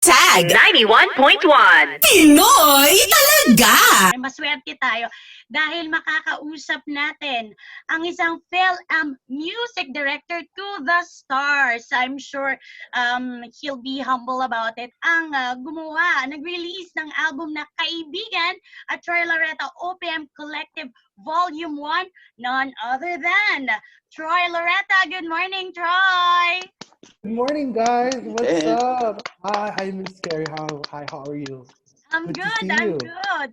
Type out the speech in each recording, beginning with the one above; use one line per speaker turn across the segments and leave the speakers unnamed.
Tag 91.1 Pinoy talaga!
Maswerte tayo dahil makakausap natin ang isang film music director to the stars. I'm sure he'll be humble about it. Ang nag-release ng album na Kaibigan at Troy Loretta OPM Collective Volume 1, none other than Troy Loretta. Good morning, Troy!
Good morning, guys. What's up? Hi, Miss Carrie. How are you?
I'm
Good to
good,
see
I'm
you.
good.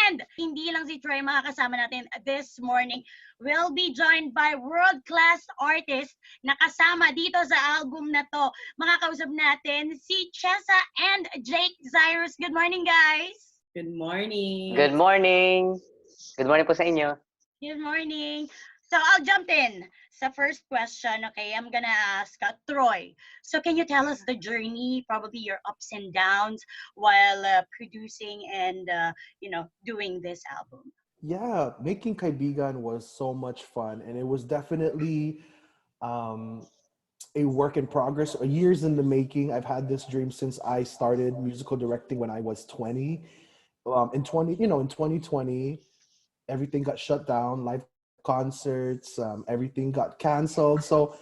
And hindi lang si Troy makakasama natin this morning. We'll be joined by world-class artists na kasama dito sa album na to. Makakausap natin si Chessa and Jake Cyrus. Good morning, guys.
Good morning.
Good morning. Good morning po sa inyo.
Good morning. So I'll jump in sa first question. Okay, I'm gonna ask Troy. So can you tell us the journey, probably your ups and downs while producing and doing this album?
Yeah, making Kaibigan was so much fun, and it was definitely a work in progress. Years in the making. I've had this dream since I started musical directing when I was 20. In 2020, everything got shut down. Live concerts, everything got canceled. So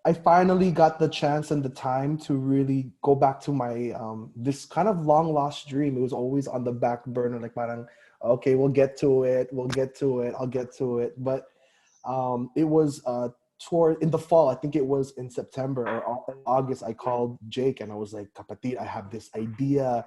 I finally got the chance and the time to really go back to my this kind of long lost dream. It was always on the back burner, like parang, okay, we'll get to it, I'll get to it. But it was toward in the fall. I think it was in September or August. I called Jake and I was like, "Kapatid, I have this idea.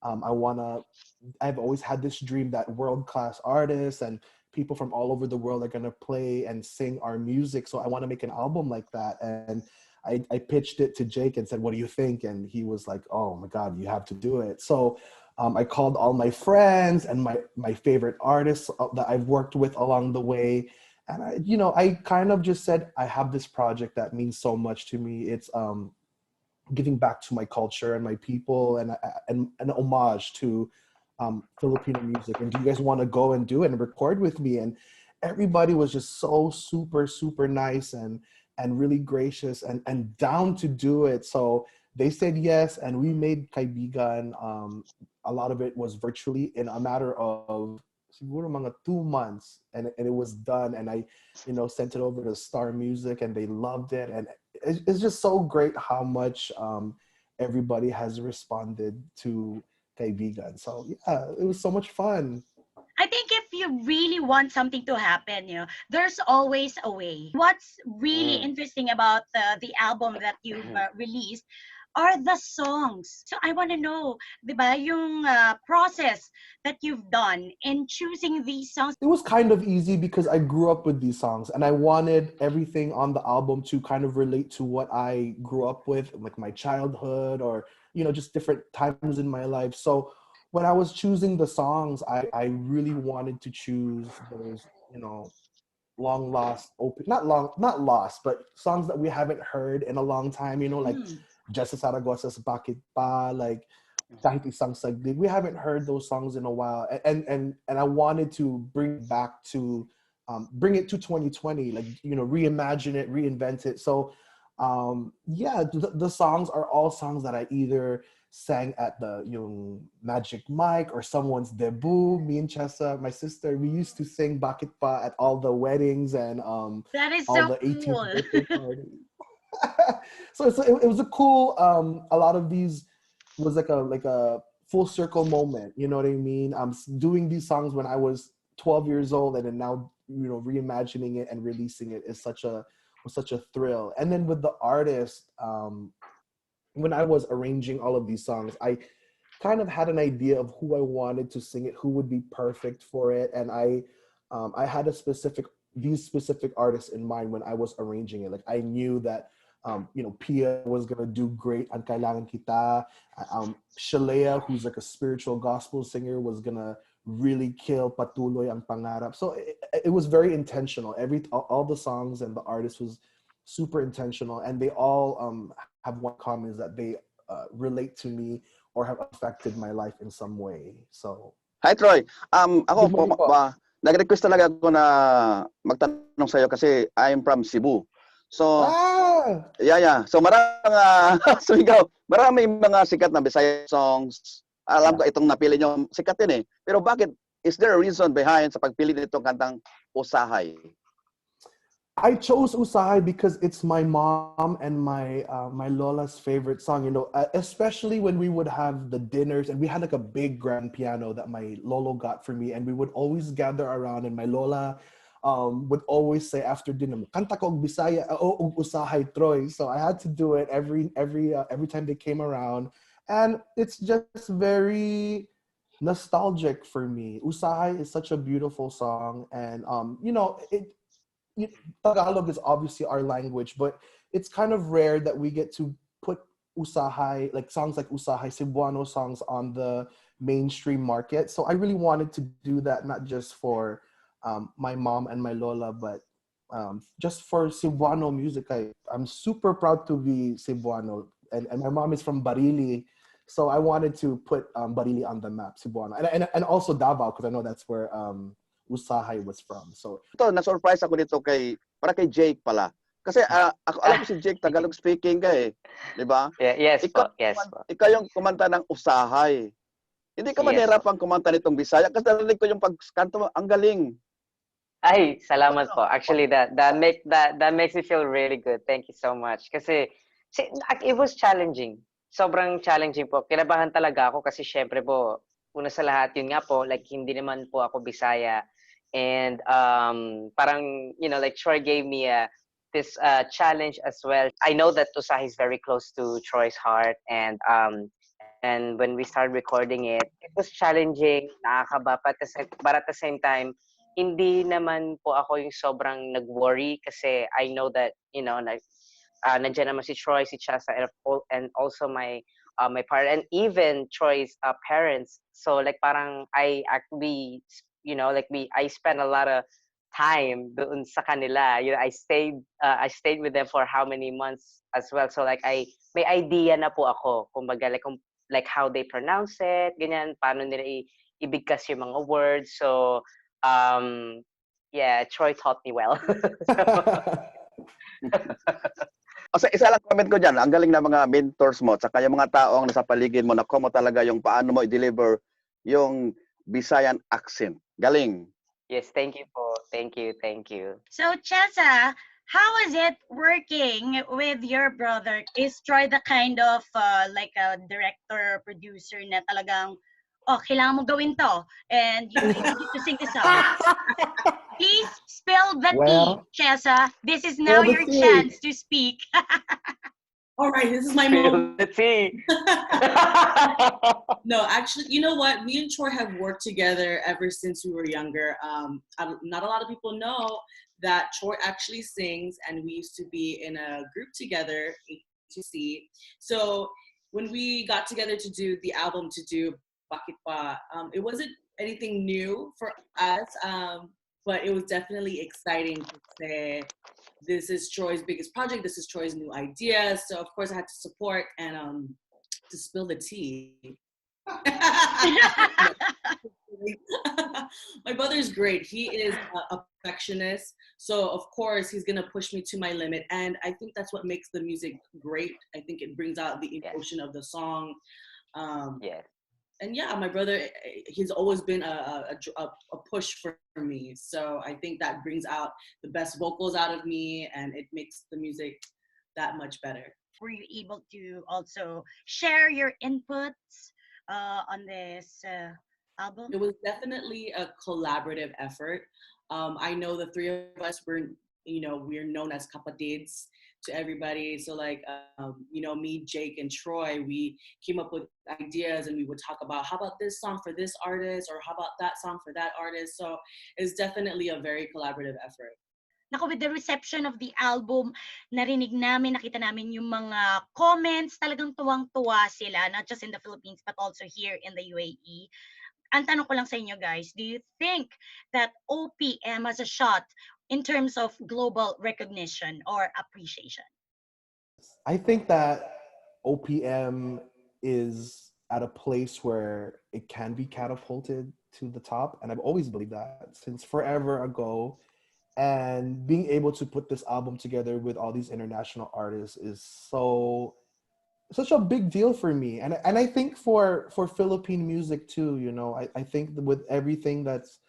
I've always had this dream that world-class artists and people from all over the world are going to play and sing our music. So I want to make an album like that." And I pitched it to Jake and said, "What do you think?" And he was like, "Oh my God, you have to do it." So I called all my friends and my favorite artists that I've worked with along the way. And I kind of just said, I have this project that means so much to me. It's giving back to my culture and my people and an homage to Filipino music. And do you guys want to go and do it and record with me? And everybody was just so super, super nice and really gracious and down to do it. So they said yes, and we made Kaibigan. A lot of it was virtually in a matter of siguro mga 2 months, and it was done. And I, sent it over to Star Music, and they loved it. And it's just so great how much everybody has responded to Kaibigan. So yeah, it was so much fun.
I think if you really want something to happen, there's always a way. What's really interesting about the album that you've released are the songs. So I want to know, di ba, yung process that you've done in choosing these songs.
It was kind of easy because I grew up with these songs and I wanted everything on the album to kind of relate to what I grew up with, like my childhood or, just different times in my life. So when I was choosing the songs, I really wanted to choose those, long lost, not lost, but songs that we haven't heard in a long time, like Jessa Saragosa's Bakit Pa, like Kahit Isang Saglit. We haven't heard those songs in a while. And I wanted to bring it back to, bring it to 2020, like, reimagine it, reinvent it. So the songs are all songs that I either sang at the Magic Mic or someone's debut. Me and Chessa, my sister, we used to sing Bakit Pa at all the weddings and
That is
all
so
the 18th
cool.
birthday parties. So it was a cool, a lot of these was like a full circle moment. You know what I mean? I'm doing these songs when I was 12 years old, and then now, reimagining it and releasing it is was such a thrill. And then with the artist, when I was arranging all of these songs, I kind of had an idea of who I wanted to sing it, who would be perfect for it. And I had these specific artists in mind when I was arranging it. Like I knew that, Pia was gonna do great on Kailangan Kita. Shalea, who's like a spiritual gospel singer, was gonna really kill Patuloy ang Pangarap. So it was very intentional. All the songs and the artist was super intentional, and they all have one common, is that they relate to me or have affected my life in some way. So
Hi Troy. Ako
Good morning po.
nag-request talaga ako na magtanong sa iyo kasi I'm from Cebu.
So,
Ah!
yeah. So maraming maraming mga sikat na Bisaya songs. Alam ko itong napili nyo, sikat din eh. Pero bakit, is there a reason behind sa pagpili nitong kantang Usahay?
I chose Usahay because it's my mom and my Lola's favorite song. You know, especially when we would have the dinners, and we had like a big grand piano that my Lolo got for me, and we would always gather around, and my Lola would always say after dinner, "Kanta ko og Bisaya, og Usahay Troy." So I had to do it every time they came around, and it's just very nostalgic for me. Usahay is such a beautiful song, and you know it Tagalog is obviously our language, but it's kind of rare that we get to put Usahay, like songs like Usahay, Cebuano songs on the mainstream market. So I really wanted to do that, not just for my mom and my Lola, but just for Cebuano music. I'm super proud to be Cebuano, and my mom is from Barili. So I wanted to put Barili on the map, Cebuano, and also Davao, because I know that's where Usahay was from. So
Ito, na-surprise ako dito kay Jake pala. Kasi ako alam ko si Jake Tagalog speaking ka eh. Di ba?
Yeah, yes
Ikaw,
po, yes po.
ikaw yung kumanta ng Usahay. Hindi ka
Yes,
manirapang kumanta nitong Bisaya kasi narinig ko yung pagkanto mo, ang galing.
Ay, salamat po. Actually, that makes me feel really good. Thank you so much. Kasi it was challenging. Sobrang challenging po. Kinabahan talaga ako kasi syempre po, una sa lahat, yun nga po, like hindi naman po ako Bisaya. And parang, you know, like Troy gave me this challenge as well. I know that Usahi is very close to Troy's heart, and when we started recording it, it was challenging, nakakaba, but at the same time, hindi naman po ako yung sobrang nag-worry kasi I know that, you know, like, nandiyan naman si Troy, si Chasa, and also my partner, and even Troy's parents. So like parang I actually, you know, like I spent a lot of time doon sa kanila. You know, I stayed with them for how many months as well. So like may idea na po ako kumbaga like how they pronounce it, ganyan, paano nila ibigkas yung mga words. So yeah, Troy taught me well.
Kasi isa lang comment ko dyan, ang galing na mga mentors mo, tsaka yung mga taong nasa paligid mo, nakuha mo talaga yung paano mo i-deliver yung Visayan accent. Galing.
Yes, thank you po. Thank you.
So, Chessa, how is it working with your brother? Is Troy the kind of like a director, producer na talagang, oh, kailangan mo gawin to, and you need to sing the song? Please spill the tea, Chessa. This is now your chance to speak.
All right, this is my moment.
The tea.
No, actually, you know what? Me and Troy have worked together ever since we were younger. Not a lot of people know that Troy actually sings, and we used to be in a group together, A2C. So when we got together to do the album, to do Bakit Pa, it wasn't anything new for us, but it was definitely exciting to say, this is Troy's biggest project. This is Troy's new idea. So of course I had to support and to spill the tea. My brother's great. He is a perfectionist. So of course he's gonna push me to my limit. And I think that's what makes the music great. I think it brings out the emotion of the song.
Yes.
And yeah, my brother, he's always been a push for me. So I think that brings out the best vocals out of me, and it makes the music that much better.
Were you able to also share your inputs on this album?
It was definitely a collaborative effort. I know the three of us we're known as kapatids to everybody. So like, me, Jake, and Troy, we came up with ideas, and we would talk about, how about this song for this artist, or how about that song for that artist. So it's definitely a very collaborative effort.
Naku, with the reception of the album, nakita namin yung mga comments, talagang tuwang-tuwa sila, not just in the Philippines, but also here in the UAE. Ang tanong ko lang sa inyo guys, do you think that OPM has a shot in terms of global recognition or appreciation?
I think that OPM is at a place where it can be catapulted to the top. And I've always believed that since forever ago. and being able to put this album together with all these international artists is such a big deal for me, and I think for Philippine music too. You know, I think that with everything that's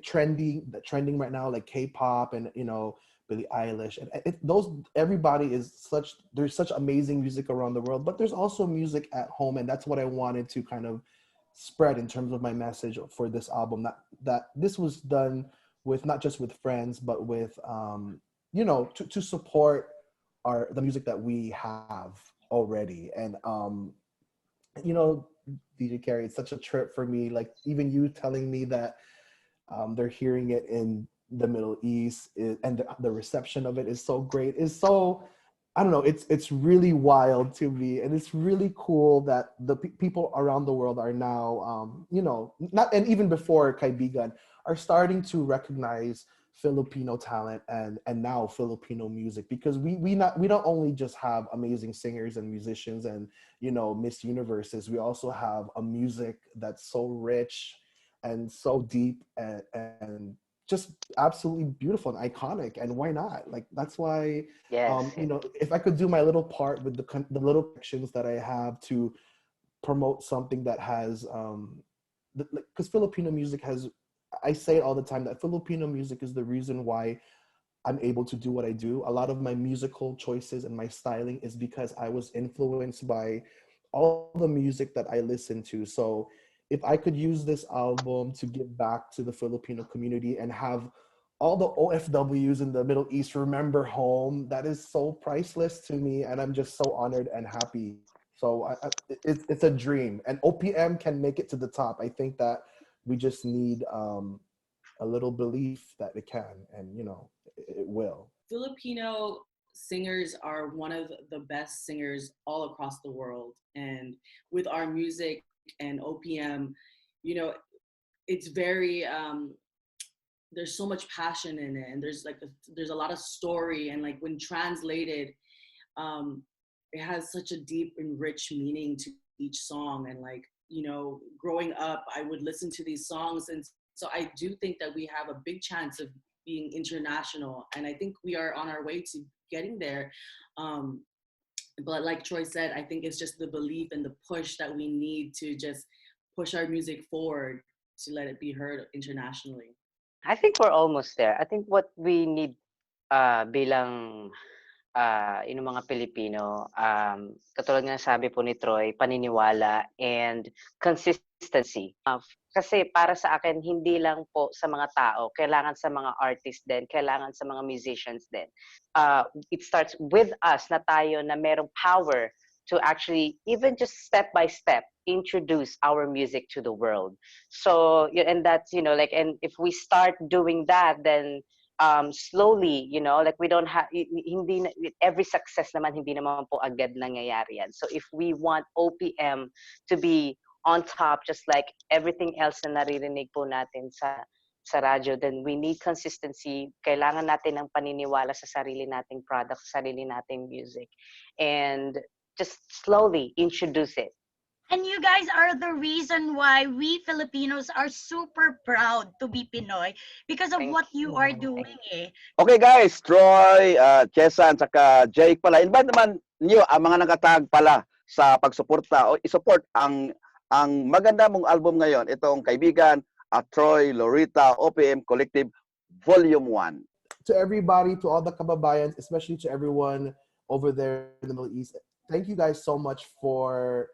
trending right now, like K-pop and Billie Eilish, and those everybody is such there's such amazing music around the world, but there's also music at home, and that's what I wanted to kind of spread in terms of my message for this album. That this was done with not just with friends, but with to support the music that we have already. And DJ Carey, it's such a trip for me. Like even you telling me that they're hearing it in the Middle East, and the reception of it is so great. Is so, I don't know. It's really wild to me, and it's really cool that the people around the world are now, not and even before Kaibigan, are starting to recognize Filipino talent and now Filipino music, because we don't only just have amazing singers and musicians and Miss Universes. We also have a music that's so rich and so deep and just absolutely beautiful and iconic. And why not? Like that's why
Yes.
if I could do my little part with the little actions that I have to promote something that has because Filipino music has, I say it all the time, that Filipino music is the reason why I'm able to do what I do. A lot of my musical choices and my styling is because I was influenced by all the music that I listen to. So if I could use this album to give back to the Filipino community and have all the OFWs in the Middle East remember home, that is so priceless to me, and I'm just so honored and happy. So it's a dream, and OPM can make it to the top. I think that we just need a little belief that it can, and it will.
Filipino singers are one of the best singers all across the world. And with our music and OPM, it's very, there's so much passion in it. And there's a lot of story. And like when translated, it has such a deep and rich meaning to each song. And like, growing up, I would listen to these songs. And so I do think that we have a big chance of being international. And I think we are on our way to getting there. But like Troy said, I think it's just the belief and the push that we need to just push our music forward to let it be heard internationally.
I think we're almost there. I think what we need bilang mga Pilipino, katulad nga sabi po ni Troy, paniniwala and consistency. Kasi para sa akin, hindi lang po sa mga tao, kailangan sa mga artists din, kailangan sa mga musicians din. It starts with us na tayo na merong power to actually, even just step by step, introduce our music to the world. So, and that's, and if we start doing that, then slowly, like we don't have, hindi every success naman, hindi naman po agad nangyayari yan. So if we want OPM to be on top, just like everything else na naririnig po natin sa radyo, then we need consistency. Kailangan natin ng paniniwala sa sarili nating product, sa sarili nating music. And just slowly introduce it.
And you guys are the reason why we Filipinos are super proud to be Pinoy because of what you are doing eh.
Okay guys, Troy, Chesan, saka Jake pala. Invite naman niyo ang mga nakatag pala sa pagsuporta o isupport ang maganda mong album ngayon. Itong Kaibigan, Troy, Lorita, OPM Collective Volume 1.
To everybody, to all the kababayans, especially to everyone over there in the Middle East, thank you guys so much for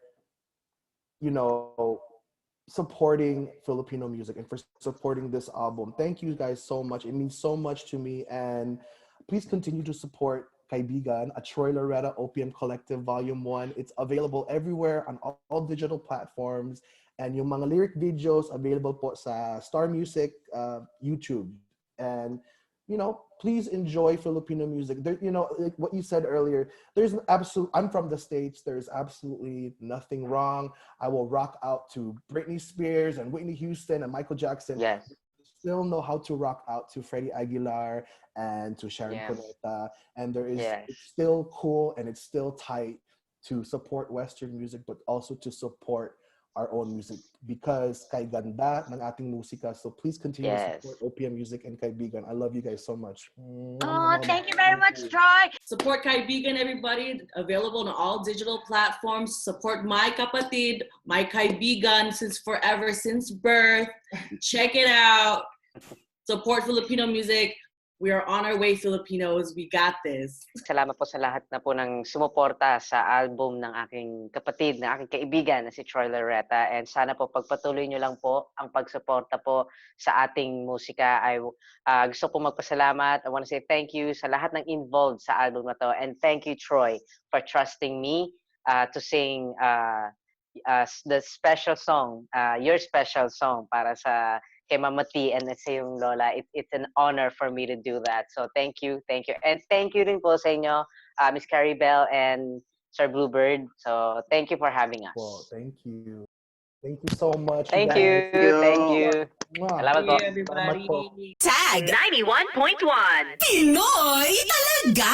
supporting Filipino music and for supporting this album. Thank you guys so much. It means so much to me. And please continue to support Kaibigan, a Troy Loretta OPM Collective Volume 1. It's available everywhere on all digital platforms. And yung mga lyric videos available po sa Star Music YouTube. And please enjoy Filipino music. There, like what you said earlier, I'm from the States. There's absolutely nothing wrong. I will rock out to Britney Spears and Whitney Houston and Michael Jackson.
Yes.
Still know how to rock out to Freddie Aguilar and to Sharon Cuneta. And it's still cool and it's still tight to support Western music, but also to support our own music because kay ganda ng ating musika. So please continue
Yes.
to support OPM Music and Kaibigan. I love you guys so much.
Oh, thank you very much, Troy.
Support Kaibigan, everybody. Available on all digital platforms. Support my kapatid, my Kaibigan since forever, since birth. Check it out. Support Filipino music. We are on our way, Filipinos. We got this.
Salamat po sa lahat na po ng sumuporta sa album ng aking kapatid, ng aking kaibigan na si Troy Lareta. And sana po pagpatuloy nyo lang po ang pagsuporta po sa ating musika. Gusto po magpasalamat. I want to say thank you sa lahat ng involved sa album na to. And thank you, Troy, for trusting me to sing the special song, your special song para sa kay Mama T and sa yung Lola. It's an honor for me to do that. So thank you. And thank you rin po sa inyo, Miss Carrie Bell and Sir Bluebird. So thank you for having us.
Well, thank you. Thank you so much.
Thank
guys.
you. Thank you.
Mwah.
Salamat po.
Hey, everybody.
Salamat po.
Tag 91.1 Pinoy talaga.